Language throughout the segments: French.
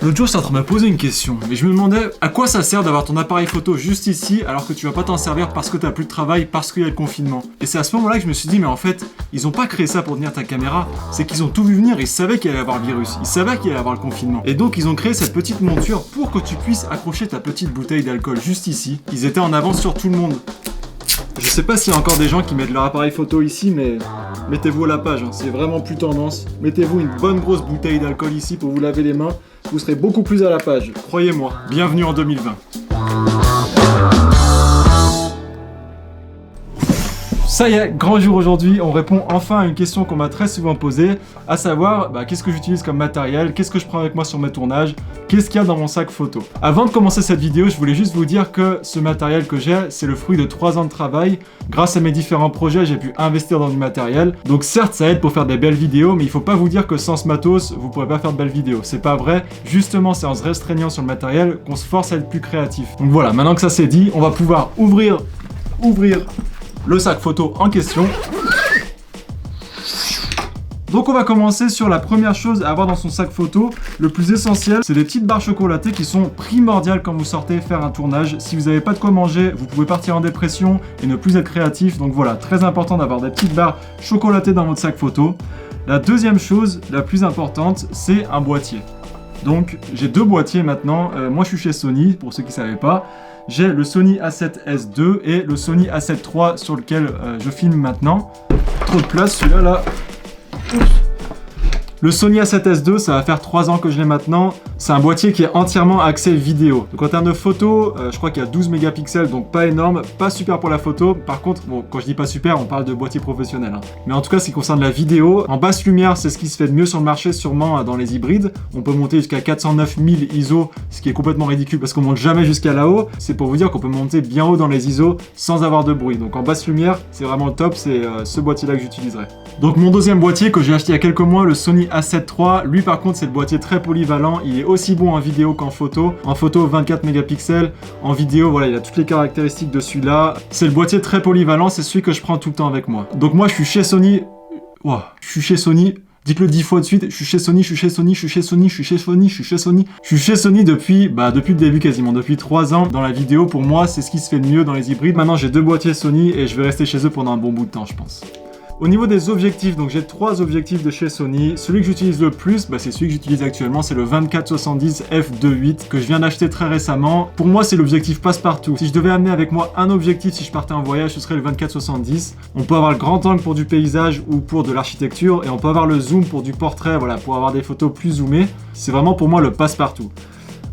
L'autre jour, j'étais en train de me poser une question, mais je me demandais à quoi ça sert d'avoir ton appareil photo juste ici alors que tu vas pas t'en servir parce que t'as plus de travail, parce qu'il y a le confinement. Et c'est à ce moment-là que je me suis dit, mais en fait, ils ont pas créé ça pour tenir ta caméra, c'est qu'ils ont tout vu venir, ils savaient qu'il allait y avoir le virus, ils savaient qu'il allait y avoir le confinement. Et donc, ils ont créé cette petite monture pour que tu puisses accrocher ta petite bouteille d'alcool juste ici. Ils étaient en avance sur tout le monde. Je sais pas s'il y a encore des gens qui mettent leur appareil photo ici, mais mettez-vous à la page, hein. C'est vraiment plus tendance. Mettez-vous une bonne grosse bouteille d'alcool ici pour vous laver les mains, vous serez beaucoup plus à la page, croyez-moi. Bienvenue en 2020. Ça y est, grand jour aujourd'hui, on répond enfin à une question qu'on m'a très souvent posée, à savoir, qu'est-ce que j'utilise comme matériel, qu'est-ce que je prends avec moi sur mes tournages, qu'est-ce qu'il y a dans mon sac photo. Avant de commencer cette vidéo, je voulais juste vous dire que ce matériel que j'ai, c'est le fruit de 3 ans de travail. Grâce à mes différents projets, j'ai pu investir dans du matériel. Donc certes, ça aide pour faire des belles vidéos, mais il faut pas vous dire que sans ce matos, vous pourrez pas faire de belles vidéos. C'est pas vrai, justement c'est en se restreignant sur le matériel qu'on se force à être plus créatif. Donc voilà, maintenant que ça c'est dit, on va pouvoir ouvrir le sac photo en question. Donc on va commencer sur la première chose à avoir dans son sac photo. Le plus essentiel, c'est des petites barres chocolatées qui sont primordiales quand vous sortez faire un tournage. Si vous n'avez pas de quoi manger, vous pouvez partir en dépression et ne plus être créatif. Donc voilà, très important d'avoir des petites barres chocolatées dans votre sac photo. La deuxième chose, la plus importante, c'est un boîtier. Donc j'ai 2 boîtiers maintenant. Moi je suis chez Sony, pour ceux qui ne savaient pas. J'ai le Sony A7S II et le Sony A7 III sur lequel je filme maintenant. Trop de place, celui-là là. Le Sony A7S II, ça va faire 3 ans que je l'ai maintenant. C'est un boîtier qui est entièrement axé vidéo. Donc en termes de photo, je crois qu'il y a 12 mégapixels, donc pas énorme, pas super pour la photo. Par contre, bon, quand je dis pas super, on parle de boîtier professionnel, hein. Mais en tout cas, ce qui concerne la vidéo, en basse lumière, c'est ce qui se fait de mieux sur le marché, sûrement dans les hybrides. On peut monter jusqu'à 409 000 ISO, ce qui est complètement ridicule parce qu'on monte jamais jusqu'à là-haut. C'est pour vous dire qu'on peut monter bien haut dans les ISO sans avoir de bruit. Donc en basse lumière, c'est vraiment le top, c'est ce boîtier-là que j'utiliserai. Donc mon deuxième boîtier que j'ai acheté il y a quelques mois, le Sony A7 III, lui par contre c'est le boîtier très polyvalent, il est aussi bon en vidéo qu'en photo. En photo 24 mégapixels, en vidéo voilà il a toutes les caractéristiques de celui-là. C'est le boîtier très polyvalent, c'est celui que je prends tout le temps avec moi. Donc moi je suis chez Sony, je suis chez Sony. Dites-le 10 fois de suite, je suis chez Sony, je suis chez Sony, je suis chez Sony, je suis chez Sony, je suis chez Sony. Je suis chez Sony depuis le début quasiment, depuis 3 ans. Dans la vidéo, pour moi, c'est ce qui se fait de mieux dans les hybrides. Maintenant, j'ai 2 boîtiers Sony et je vais rester chez eux pendant un bon bout de temps, je pense. Au niveau des objectifs, donc j'ai 3 objectifs de chez Sony. Celui que j'utilise le plus, c'est celui que j'utilise actuellement, c'est le 24-70 f2.8 que je viens d'acheter très récemment. Pour moi, c'est l'objectif passe-partout. Si je devais amener avec moi un objectif si je partais en voyage, ce serait le 24-70. On peut avoir le grand angle pour du paysage ou pour de l'architecture et on peut avoir le zoom pour du portrait, voilà, pour avoir des photos plus zoomées. C'est vraiment pour moi le passe-partout.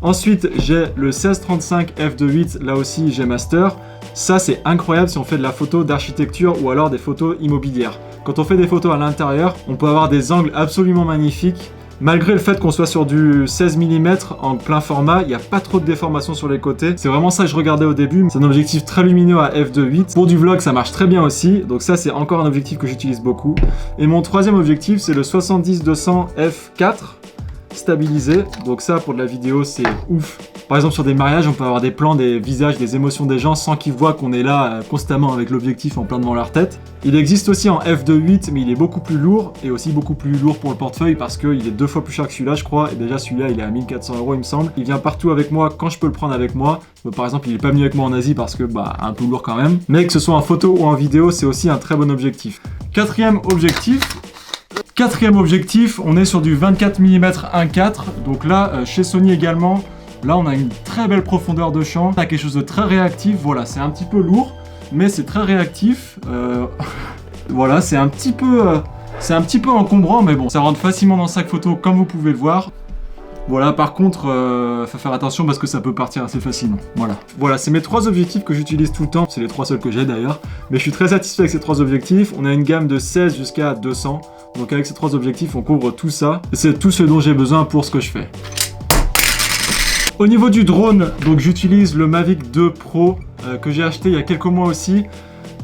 Ensuite, j'ai le 16-35 f2.8, là aussi j'ai master. Ça c'est incroyable si on fait de la photo d'architecture ou alors des photos immobilières. Quand on fait des photos à l'intérieur, on peut avoir des angles absolument magnifiques. Malgré le fait qu'on soit sur du 16 mm en plein format, il n'y a pas trop de déformation sur les côtés. C'est vraiment ça que je regardais au début. C'est un objectif très lumineux à f2.8. Pour du vlog, ça marche très bien aussi. Donc ça, c'est encore un objectif que j'utilise beaucoup. Et mon troisième objectif, c'est le 70-200 f4. Stabilisé, donc ça pour de la vidéo c'est ouf. Par exemple sur des mariages on peut avoir des plans, des visages, des émotions des gens sans qu'ils voient qu'on est là constamment avec l'objectif en plein devant leur tête. Il existe aussi en f2.8 mais il est beaucoup plus lourd et aussi beaucoup plus lourd pour le portefeuille parce qu'il est 2 fois plus cher que celui-là je crois et déjà celui-là il est à 1400 € il me semble. Il vient partout avec moi quand je peux le prendre avec moi. Par exemple il est pas venu avec moi en Asie parce que un peu lourd quand même. Mais que ce soit en photo ou en vidéo c'est aussi un très bon objectif. Quatrième objectif, on est sur du 24 mm 1.4, donc là, chez Sony également, là on a une très belle profondeur de champ, on a quelque chose de très réactif, voilà, c'est un petit peu lourd, mais c'est très réactif, voilà, c'est un petit peu encombrant, mais bon, ça rentre facilement dans le sac photo comme vous pouvez le voir. Voilà, par contre, faut faire attention parce que ça peut partir assez facilement. Voilà, c'est mes 3 objectifs que j'utilise tout le temps. C'est les 3 seuls que j'ai d'ailleurs. Mais je suis très satisfait avec ces 3 objectifs. On a une gamme de 16 jusqu'à 200. Donc avec ces 3 objectifs, on couvre tout ça. Et c'est tout ce dont j'ai besoin pour ce que je fais. Au niveau du drone, donc j'utilise le Mavic 2 Pro que j'ai acheté il y a quelques mois aussi.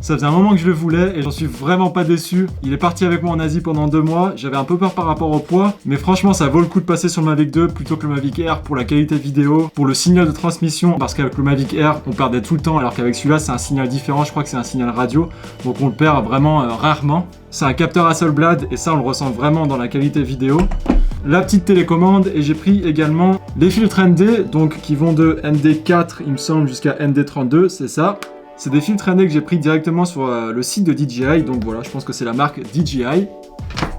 Ça faisait un moment que je le voulais et j'en suis vraiment pas déçu. Il est parti avec moi en Asie pendant 2 mois. J'avais un peu peur par rapport au poids, mais franchement ça vaut le coup de passer sur le Mavic 2 plutôt que le Mavic Air pour la qualité vidéo, pour le signal de transmission, parce qu'avec le Mavic Air on perdait tout le temps, alors qu'avec celui-là c'est un signal différent, je crois que c'est un signal radio, donc on le perd vraiment rarement. C'est un capteur Hasselblad et ça on le ressent vraiment dans la qualité vidéo. La petite télécommande, et j'ai pris également les filtres ND, donc qui vont de ND4 il me semble jusqu'à ND32, c'est ça. C'est des filtres ND que j'ai pris directement sur le site de DJI, donc voilà, je pense que c'est la marque DJI.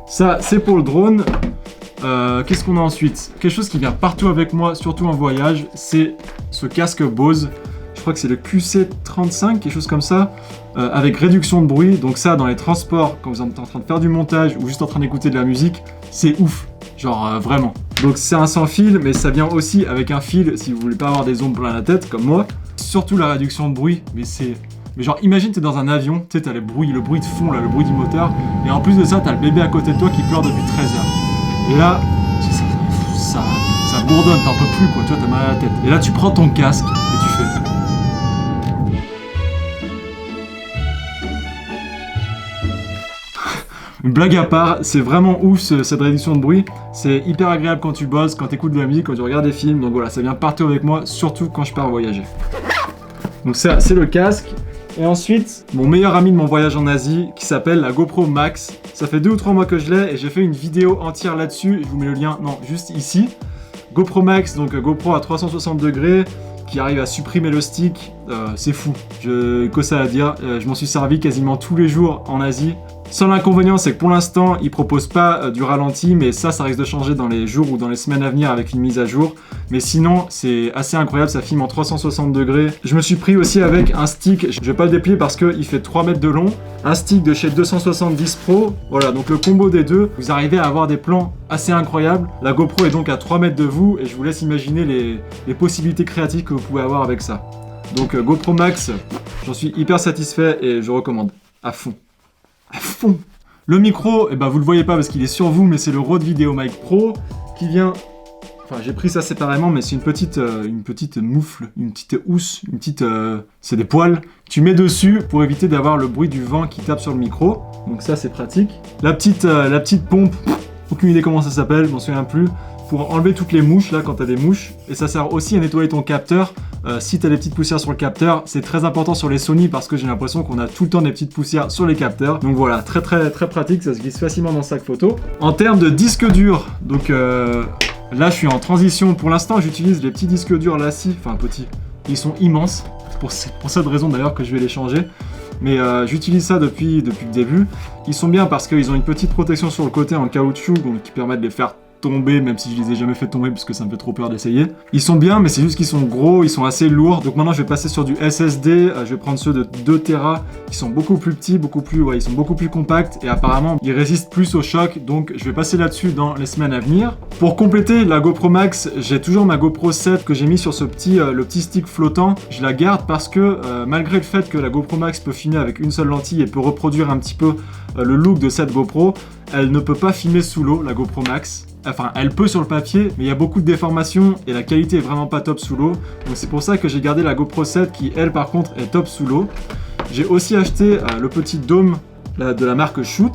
Ça c'est pour le drone. Qu'est-ce qu'on a ensuite? Quelque chose qui vient partout avec moi, surtout en voyage, c'est ce casque Bose. Je crois que c'est le QC35, quelque chose comme ça, avec réduction de bruit. Donc ça, dans les transports, quand vous êtes en train de faire du montage ou juste en train d'écouter de la musique, c'est ouf. Genre vraiment. Donc c'est un sans fil, mais ça vient aussi avec un fil si vous voulez pas avoir des ondes plein la tête, comme moi. Surtout la réduction de bruit, mais c'est... Mais genre imagine t'es dans un avion, tu sais t'as le bruit de fond là, le bruit du moteur, et en plus de ça t'as le bébé à côté de toi qui pleure depuis 13 heures. Et là, ça bourdonne, t'en peux plus quoi, tu vois, t'as mal à la tête. Et là tu prends ton casque et tu fais... Une blague à part, c'est vraiment ouf cette réduction de bruit. C'est hyper agréable quand tu bosses, quand tu écoutes de la musique, quand tu regardes des films. Donc voilà, ça vient partout avec moi, surtout quand je pars voyager. Donc ça, c'est le casque. Et ensuite, mon meilleur ami de mon voyage en Asie, qui s'appelle la GoPro Max. Ça fait 2 ou 3 mois que je l'ai et j'ai fait une vidéo entière là-dessus. Je vous mets le lien, non, juste ici. GoPro Max, donc GoPro à 360 degrés, qui arrive à supprimer le stick. C'est fou, que ça à dire. Je m'en suis servi quasiment tous les jours en Asie. Seul inconvénient, c'est que pour l'instant, ils proposent pas du ralenti, mais ça risque de changer dans les jours ou dans les semaines à venir avec une mise à jour. Mais sinon, c'est assez incroyable, ça filme en 360 degrés. Je me suis pris aussi avec un stick, je vais pas le déplier parce qu'il fait 3 mètres de long. Un stick de chez 270 Pro, voilà, donc le combo des deux, vous arrivez à avoir des plans assez incroyables. La GoPro est donc à 3 mètres de vous et je vous laisse imaginer les possibilités créatives que vous pouvez avoir avec ça. Donc GoPro Max, j'en suis hyper satisfait et je recommande à fond. À fond. Le micro, eh ben vous le voyez pas parce qu'il est sur vous, mais c'est le Rode VideoMic Pro qui vient... Enfin, j'ai pris ça séparément, mais c'est une petite moufle, une petite housse, c'est des poils. Tu mets dessus pour éviter d'avoir le bruit du vent qui tape sur le micro. Donc ça, c'est pratique. La petite pompe, aucune idée comment ça s'appelle, je m'en souviens plus. Pour enlever toutes les mouches, là, quand t'as des mouches. Et ça sert aussi à nettoyer ton capteur. Si t'as des petites poussières sur le capteur, c'est très important sur les Sony parce que j'ai l'impression qu'on a tout le temps des petites poussières sur les capteurs. Donc voilà, très pratique, ça se glisse facilement dans le sac photo. En termes de disque dur, donc là je suis en transition. Pour l'instant, j'utilise les petits disques durs Lassi, enfin petits, ils sont immenses. C'est pour cette raison d'ailleurs que je vais les changer. Mais j'utilise ça depuis le début. Ils sont bien parce qu'ils ont une petite protection sur le côté en caoutchouc, donc qui permet de les faire tomber, même si je les ai jamais fait tomber parce que ça me fait trop peur d'essayer. Ils sont bien, mais c'est juste qu'ils sont gros, ils sont assez lourds. Donc maintenant je vais passer sur du SSD, je vais prendre ceux de 2 Tera qui sont beaucoup plus petits, ils sont beaucoup plus compacts et apparemment ils résistent plus au choc. Donc je vais passer là-dessus dans les semaines à venir. Pour compléter la GoPro Max, j'ai toujours ma GoPro 7 que j'ai mis sur le petit stick flottant. Je la garde parce que malgré le fait que la GoPro Max peut filmer avec une seule lentille et peut reproduire un petit peu le look de cette GoPro, elle ne peut pas filmer sous l'eau, la GoPro Max. Enfin, elle peut sur le papier, mais il y a beaucoup de déformations et la qualité est vraiment pas top sous l'eau. Donc c'est pour ça que j'ai gardé la GoPro 7 qui, elle, par contre, est top sous l'eau. J'ai aussi acheté le petit dôme de la marque Shoot.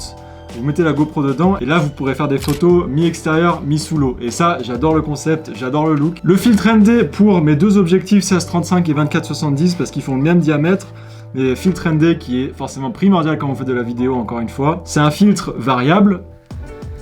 Vous mettez la GoPro dedans et là, vous pourrez faire des photos mi-extérieur, mi-sous l'eau. Et ça, j'adore le concept, j'adore le look. Le filtre ND pour mes deux objectifs 16-35 et 24-70 parce qu'ils font le même diamètre. Mais filtre ND qui est forcément primordial quand on fait de la vidéo, encore une fois. C'est un filtre variable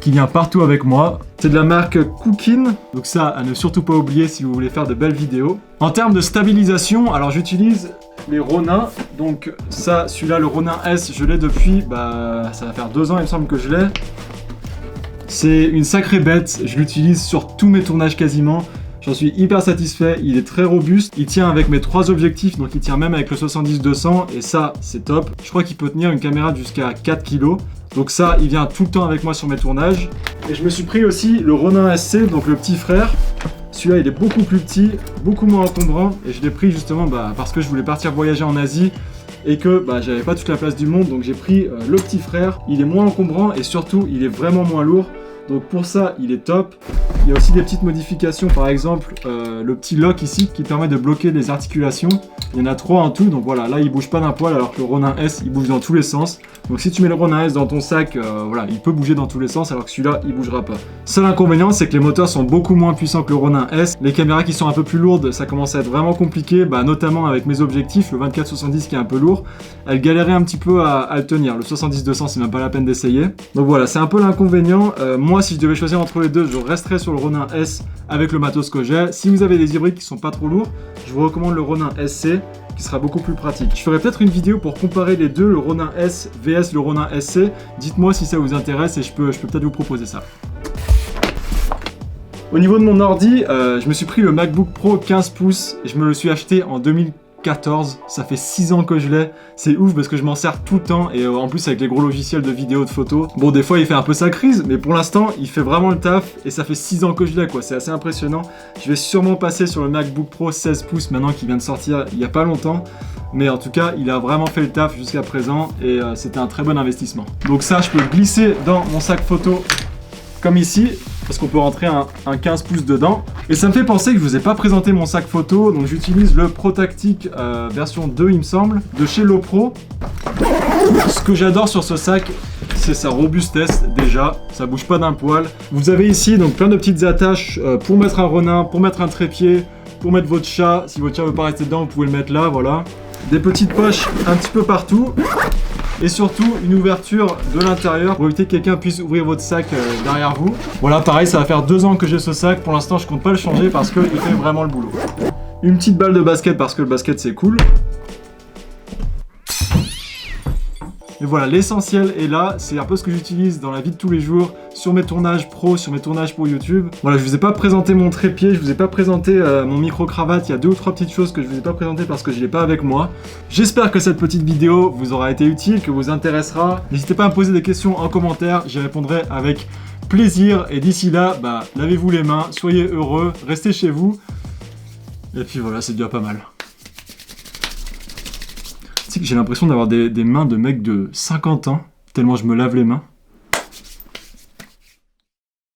qui vient partout avec moi. C'est de la marque Cookin, donc ça à ne surtout pas oublier si vous voulez faire de belles vidéos. En termes de stabilisation, alors j'utilise les Ronin, donc ça, celui-là, le Ronin S, je l'ai depuis, ça va faire 2 ans il me semble que je l'ai. C'est une sacrée bête, je l'utilise sur tous mes tournages quasiment. J'en suis hyper satisfait, il est très robuste, il tient avec mes 3 objectifs, donc il tient même avec le 70-200 et ça c'est top. Je crois qu'il peut tenir une caméra jusqu'à 4 kg. Donc ça, il vient tout le temps avec moi sur mes tournages. Et je me suis pris aussi le Ronin SC, donc le petit frère. Celui-là, il est beaucoup plus petit, beaucoup moins encombrant. Et je l'ai pris justement parce que je voulais partir voyager en Asie et que j'avais pas toute la place du monde. Donc j'ai pris le petit frère. Il est moins encombrant et surtout, il est vraiment moins lourd. Donc pour ça, il est top. Il y a aussi des petites modifications, par exemple le petit lock ici qui permet de bloquer les articulations. Il y en a 3 en tout, donc voilà, là il bouge pas d'un poil alors que le Ronin S il bouge dans tous les sens. Donc si tu mets le Ronin S dans ton sac, voilà, il peut bouger dans tous les sens alors que celui-là il bougera pas. Seul inconvénient, c'est que les moteurs sont beaucoup moins puissants que le Ronin S. Les caméras qui sont un peu plus lourdes, ça commence à être vraiment compliqué, notamment avec mes objectifs, le 24-70 qui est un peu lourd. Elle galérait un petit peu à le tenir. Le 70-200 c'est même pas la peine d'essayer. Donc voilà, c'est un peu l'inconvénient. Moi si je devais choisir entre les deux, je resterais sur le Ronin S avec le matos que j'ai. Si vous avez des hybrides qui sont pas trop lourds, je vous recommande le Ronin SC qui sera beaucoup plus pratique. Je ferai peut-être une vidéo pour comparer les deux, le Ronin S vs le Ronin SC. Dites-moi si ça vous intéresse et je peux peut-être vous proposer ça. Au niveau de mon ordi, je me suis pris le MacBook Pro 15 pouces. Je me le suis acheté en 2014. Ça fait 6 ans que je l'ai. C'est ouf parce que je m'en sers tout le temps et en plus avec les gros logiciels de vidéo, de photos. Bon, des fois il fait un peu sa crise, mais pour l'instant il fait vraiment le taf et ça fait 6 ans que je l'ai quoi. C'est assez impressionnant. Je vais sûrement passer sur le MacBook Pro 16 pouces maintenant qui vient de sortir il y a pas longtemps. Mais en tout cas, il a vraiment fait le taf jusqu'à présent et c'était un très bon investissement. Donc ça, je peux le glisser dans mon sac photo comme ici, parce qu'on peut rentrer un 15 pouces dedans. Et ça me fait penser que je vous ai pas présenté mon sac photo, donc j'utilise le ProTactic version 2 il me semble, de chez Lopro. Ce que j'adore sur ce sac, c'est sa robustesse déjà, ça bouge pas d'un poil. Vous avez ici donc plein de petites attaches pour mettre un Ronin, pour mettre un trépied, pour mettre votre chat. Si votre chat veut pas rester dedans, vous pouvez le mettre là, voilà. Des petites poches un petit peu partout. Et surtout une ouverture de l'intérieur pour éviter que quelqu'un puisse ouvrir votre sac derrière vous. Voilà, pareil, ça va faire 2 ans que j'ai ce sac. Pour l'instant, je compte pas le changer parce qu'il fait vraiment le boulot. Une petite balle de basket parce que le basket c'est cool. Et voilà, l'essentiel est là, c'est un peu ce que j'utilise dans la vie de tous les jours, sur mes tournages pro, sur mes tournages pour YouTube. Voilà, je vous ai pas présenté mon trépied, je vous ai pas présenté mon micro-cravate, il y a 2 ou 3 petites choses que je vous ai pas présentées parce que je l'ai pas avec moi. J'espère que cette petite vidéo vous aura été utile, que vous intéressera. N'hésitez pas à me poser des questions en commentaire, j'y répondrai avec plaisir. Et d'ici là, lavez-vous les mains, soyez heureux, restez chez vous. Et puis voilà, c'est déjà pas mal. J'ai l'impression d'avoir des mains de mecs de 50 ans, tellement je me lave les mains.